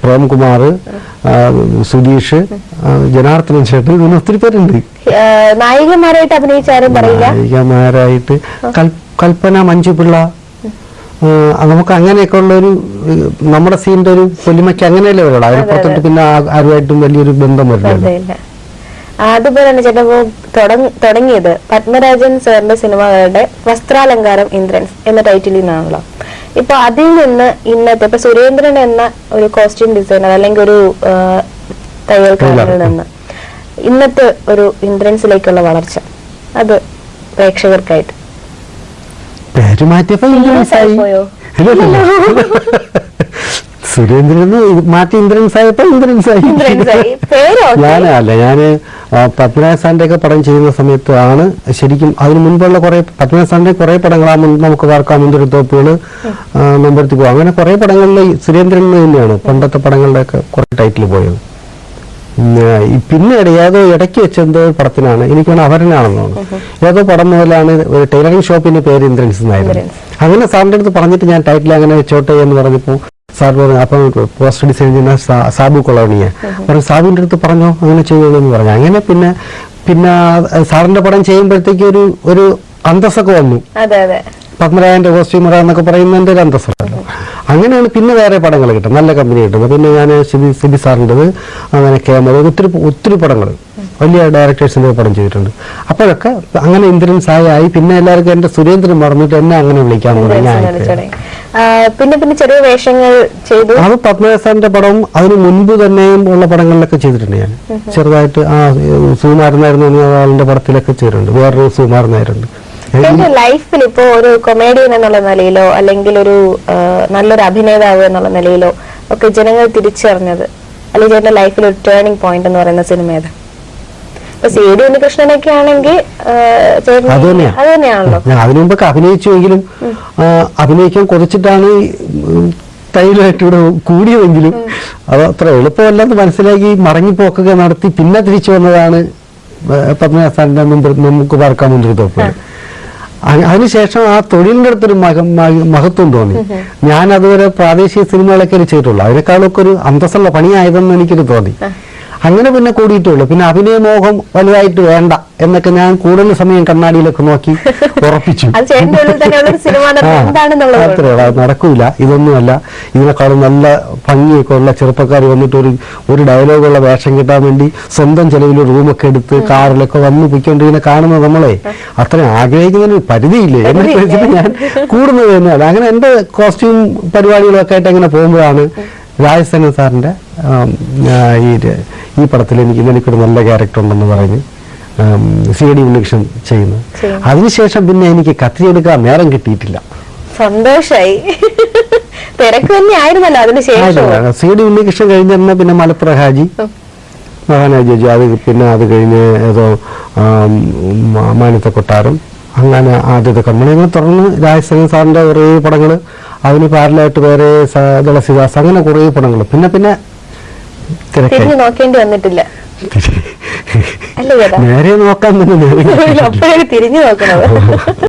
പ്രേംകുമാർ, സുധീഷ്, ജനാർദ്ദനൻ ചേട്ടൻ, ഇങ്ങനെ ഒത്തിരി പേരുണ്ട്. നായികമാരായിട്ട് അഭിനയിച്ചാരും പറയില്ല. നായികമാരായിട്ട് കൽപ്പന, മഞ്ജുപിള്ള, നമുക്ക് അങ്ങനെയൊക്കെ ഉള്ള ഒരു നമ്മുടെ സീനിന്റെ ഒരു പൊലിമയ്ക്ക് അങ്ങനെയല്ലേ വരുള്ളൂ. അതിന് പുറത്തോട്ട് പിന്നെ ആരുമായിട്ടും വലിയൊരു ബന്ധം വരില്ല. അതുപോലെ തന്നെ ചേട്ടാ തുടങ്ങിയത് പത്മരാജൻ സാറിന്റെ സിനിമകളുടെ വസ്ത്രാലങ്കാരം ഇന്ദ്രൻസ് എന്ന ടൈറ്റിലിൽ നിന്നാണല്ലോ. ഇപ്പൊ അതിൽ നിന്ന് ഇന്നത്തെ ഇപ്പൊ സുരേന്ദ്രൻ എന്ന ഒരു കോസ്റ്റ്യൂം ഡിസൈനർ അല്ലെങ്കിൽ ഒരു തയ്യൽക്കാരനിൽ നിന്ന് ഇന്നത്തെ ഒരു ഇന്ദ്രൻസിലേക്കുള്ള വളർച്ച, അത് പ്രേക്ഷകർക്കായിട്ട് പേര് മാറ്റിയപ്പോ പോയോ? സുരേന്ദ്രൻ മാറ്റി ഇന്ദ്രൻസ് ആയപ്പോ ഇന്ദ്രൻസ് ആയി. ഞാന് പത്മനാഭ സാറിന്റെ ഒക്കെ പടം ചെയ്യുന്ന സമയത്ത് ആണ് ശരിക്കും അതിന് മുൻപുള്ള കുറെ പത്മനാഭ സാറിന്റെ കുറെ പടങ്ങളാണ് നമുക്ക് വാർക്കാം, മുന്തിരിത്തോപ്പുകള്, നമ്പരത്തി പോകും, അങ്ങനെ കുറെ പടങ്ങളിൽ സുരേന്ദ്രൻ തന്നെയാണ് പണ്ടത്തെ പടങ്ങളുടെ ഒക്കെ കുറെ ടൈറ്റിൽ പോയത്. പിന്നീട് ഏതോ ഇടയ്ക്ക് വെച്ച എന്തോ പടത്തിനാണ് എനിക്ക് അവരനാണെന്ന് തോന്നുന്നു, ഏതോ പടം മുതലാണ് ഒരു ടൈലറിംഗ് ഷോപ്പിന്റെ പേര് ഇന്ദ്രൻസ് എന്നായിരുന്നു. അങ്ങനെ സാറിന്റെ അടുത്ത് പറഞ്ഞിട്ട് ഞാൻ ടൈറ്റിൽ അങ്ങനെ വെച്ചോട്ടെ എന്ന് പറഞ്ഞപ്പോ സാർ പറഞ്ഞു, അപ്പം പോസ്റ്റർ ഡിസൈൻ ചെയ്യുന്ന സാബു കൊളോണിയെ പറഞ്ഞു, സാബുവിന്റെ അടുത്ത് പറഞ്ഞോ അങ്ങനെ ചെയ്യുള്ളൂ എന്ന് പറഞ്ഞു. അങ്ങനെ പിന്നെ സാറിന്റെ പടം ചെയ്യുമ്പോഴത്തേക്ക് ഒരു അന്തസ്സൊക്കെ വന്നു. പത്മരാജന്റെ കോസ്റ്റ്യൂമർ എന്നൊക്കെ പറയുന്നതിന്റെ ഒരു അന്തസ്സുണ്ടല്ലോ. അങ്ങനെയാണ് പിന്നെ വേറെ പടങ്ങൾ കിട്ടുന്നത്, നല്ല കമ്പനി കിട്ടുന്നത്. പിന്നെ ഞാൻ സിബി സാറിൻ്റെത്, അങ്ങനെ ക്യാമറ, ഒത്തിരി പടങ്ങൾ വലിയ ഡയറക്ടേഴ്സിന്റെ പടം ചെയ്തിട്ടുണ്ട്. അപ്പോഴൊക്കെ അങ്ങനെ ഇന്ദ്രൻസ് ആയി. പിന്നെ എല്ലാവർക്കും എന്റെ സുരേന്ദ്രൻ മറന്നിട്ട് എന്നെ അങ്ങനെ വിളിക്കാൻ തുടങ്ങി. പിന്നെ ചെറിയ വേഷങ്ങൾ ചെയ്തു. അത് പത്മനാഭ സാറിന്റെ പടവും അതിന് മുൻപ് തന്നെയും ഉള്ള പടങ്ങളിലൊക്കെ ചെയ്തിട്ടുണ്ട്. ഞാൻ ചെറുതായിട്ട് സുകുമാരനായിരുന്നു ആളിന്റെ പടത്തിലൊക്കെ ചെയ്തിട്ടുണ്ട്. വേറൊരു സുകുമാരനായിരുന്നു. ലൈഫിൽ ഇപ്പോ ഒരു കൊമേഡിയൻ എന്നുള്ള നിലയിലോ അല്ലെങ്കിൽ ഒരു നല്ലൊരു അഭിനേതാവ് എന്നുള്ള നിലയിലോ ഒക്കെ ജനങ്ങൾ തിരിച്ചറിഞ്ഞത് അല്ലെങ്കിൽ ചേട്ടന്റെ ലൈഫിൽ ഒരു ടേണിംഗ് പോയിന്റ് എന്ന് പറയുന്ന സിനിമ ഏതാ? ഇപ്പൊ സി.ഡി. ഉണ്ണികൃഷ്ണനൊക്കെ ആണെങ്കിൽ അത് തന്നെയാണല്ലോ. അതിനു മുമ്പൊക്കെ അഭിനയിച്ചുവെങ്കിലും അഭിനയിക്കാൻ കുറച്ചിട്ടാണ് തൈലായിട്ട് ഇവിടെ കൂടിയതെങ്കിലും അത് അത്ര എളുപ്പമല്ലെന്ന് മനസ്സിലാക്കി മടങ്ങിപ്പോക്കൊക്കെ നടത്തി പിന്നെ തിരിച്ചു വന്നതാണ് പത്മനാഭ സാറിന്റെ നമുക്ക് പറക്കാൻ മുന്തിരിത്തോപ്പ്. അതിനുശേഷം ആ തൊഴിലിന്റെ അടുത്തൊരു മഹത്വം തോന്നി. ഞാൻ അതുവരെ പ്രാദേശിക സിനിമകളൊക്കെ ചെയ്തിട്ടുള്ളൂ, അതിനേക്കാളൊക്കെ ഒരു അന്തസ്സുള്ള പണിയായതെന്ന് എനിക്കൊരു തോന്നി. അങ്ങനെ പിന്നെ കൂടിയിട്ടുള്ളൂ. പിന്നെ അഭിനയമോഹം വലുതായിട്ട് വേണ്ട എന്നൊക്കെ ഞാൻ കൂടുതൽ സമയം കണ്ണാടിയിലൊക്കെ നോക്കി ഉറപ്പിച്ചു. നടക്കൂല, ഇതൊന്നുമല്ല, ഇതിനേക്കാളും നല്ല ഭംഗിയൊക്കെ ഉള്ള ചെറുപ്പക്കാർ വന്നിട്ട് ഒരു ഡയലോഗുള്ള വേഷം കിട്ടാൻ വേണ്ടി സ്വന്തം ചെലവിൽ റൂമൊക്കെ എടുത്ത് കാറിലൊക്കെ വന്ന് പൊയ്ക്കൊണ്ടിങ്ങനെ കാണുന്നത് നമ്മളെ അത്ര ആഗ്രഹിക്കുന്നതിന് പരിധിയില്ലേ എന്നൊക്കെ വെച്ചിട്ട് ഞാൻ കൂടുന്നത് തന്നെയാണ്. അങ്ങനെ എന്റെ കോസ്റ്റ്യൂം പരിപാടികളൊക്കെ ആയിട്ട് അങ്ങനെ പോകുമ്പോഴാണ് രാജസേനൻ സാറിന്റെ ഈ പടത്തിൽ എനിക്കൊരു നല്ല ക്യാരക്ടർ ഉണ്ടെന്ന് പറഞ്ഞ് സി.ഡി. ഉണ്ണികൃഷ്ണൻ ചെയ്യുന്നു. അതിനുശേഷം പിന്നെ എനിക്ക് കത്തിയെടുക്കാൻ നേരം കിട്ടിയിട്ടില്ല. സന്തോഷായി. സി.ഡി. ഉണ്ണികൃഷ്ണൻ കഴിഞ്ഞ പിന്നെ മലപ്പുറം ഹാജി, മഹാനാജി, അത് കഴിഞ്ഞ് ഏതോ മാനത്തെ കൊട്ടാരം, അങ്ങനെ ആദ്യത്തെ കമ്പനി. അങ്ങനെ തുടർന്ന് രാജസേനൻ സാറിന്റെ കുറേ പടങ്ങള്, അതിന് പാരലായിട്ട് വേറെ തുളസിദാസ്, അങ്ങനെ കുറേ പടങ്ങൾ. പിന്നെ തിരിഞ്ഞു നോക്കേണ്ടി വന്നിട്ടില്ല. നേരെ നോക്കാൻ തന്നെ തിരിഞ്ഞു നോക്കണത്